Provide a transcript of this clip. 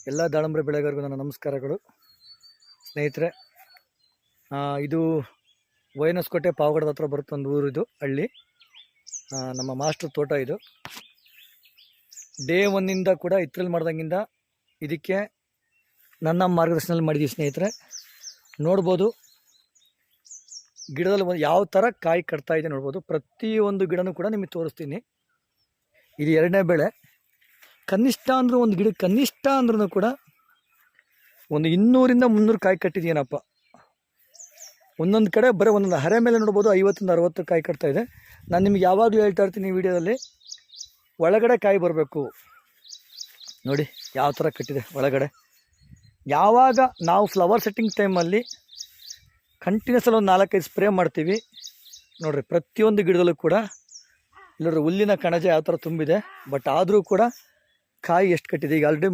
ಎಲ್ಲ ದಾಳಂಬ್ರೆ ಬೆಳೆಗಾರರಿಗೂ ನನ್ನ ನಮಸ್ಕಾರಗಳು ಸ್ನೇಹಿತರೆ. ಇದು ವೈನಸ್ಕೋಟೆ ಪಾವಗಡದ ಹತ್ರ ಬರುತ್ತೆ ಒಂದು ಊರು, ಇದು ಹಳ್ಳಿ. ನಮ್ಮ ಮಾಸ್ಟರ್ ತೋಟ ಇದು. ಡೇ ಒನ್ನಿಂದ ಕೂಡ ಇತ್ರಲ್ಲಿ ಮಾಡ್ದಂಗಿಂದ ಇದಕ್ಕೆ ನನ್ನ ಮಾರ್ಗದರ್ಶನದಲ್ಲಿ ಮಾಡಿದ್ದೀವಿ ಸ್ನೇಹಿತರೆ. ನೋಡ್ಬೋದು ಗಿಡದಲ್ಲಿ ಒಂದು ಯಾವ ಥರ ಕಾಯಿ ಕಟ್ತಾ ಇದೆ ನೋಡ್ಬೋದು. ಪ್ರತಿಯೊಂದು ಗಿಡನೂ ಕೂಡ ನಿಮಗೆ ತೋರಿಸ್ತೀನಿ. ಇದು 2ನೇ ಬೆಳೆ. ಕನಿಷ್ಠ ಅಂದರೂ ಒಂದು ಗಿಡಕ್ಕೆ ಕನಿಷ್ಠ ಅಂದ್ರೂ ಕೂಡ ಒಂದು 200ರಿಂದ 300 ಕಾಯಿ ಕಟ್ಟಿದೆಯೇನಪ್ಪ. ಒಂದೊಂದು ಕಡೆ ಬರೀ ಒಂದೊಂದು ಹರೆ ಮೇಲೆ ನೋಡ್ಬೋದು 50ರಿಂದ 60 ಕಾಯಿ ಕಟ್ತಾ ಇದೆ. ನಾನು ನಿಮ್ಗೆ ಯಾವಾಗಲೂ ಹೇಳ್ತಾ ಇರ್ತೀನಿ ಈ ವಿಡಿಯೋದಲ್ಲಿ, ಒಳಗಡೆ ಕಾಯಿ ಬರಬೇಕು. ನೋಡಿ ಯಾವ ಥರ ಕಟ್ಟಿದೆ ಒಳಗಡೆ. ಯಾವಾಗ ನಾವು ಫ್ಲವರ್ ಸೆಟ್ಟಿಂಗ್ ಟೈಮಲ್ಲಿ ಕಂಟಿನ್ಯೂಸ್ ಒಂದು 4-5 ಸ್ಪ್ರೇ ಮಾಡ್ತೀವಿ ನೋಡಿರಿ, ಪ್ರತಿಯೊಂದು ಗಿಡದಲ್ಲೂ ಕೂಡ ಇಲ್ಲೋಡ್ರಿ ಹುಲ್ಲಿನ ಕಣಜ ಯಾವ ಥರ ತುಂಬಿದೆ. ಬಟ್ ಆದರೂ ಕೂಡ ಕಾಯಿ ಎಷ್ಟು ಕಟ್ಟಿದೆ. ಈಗ ಆಲ್ರೆಡಿ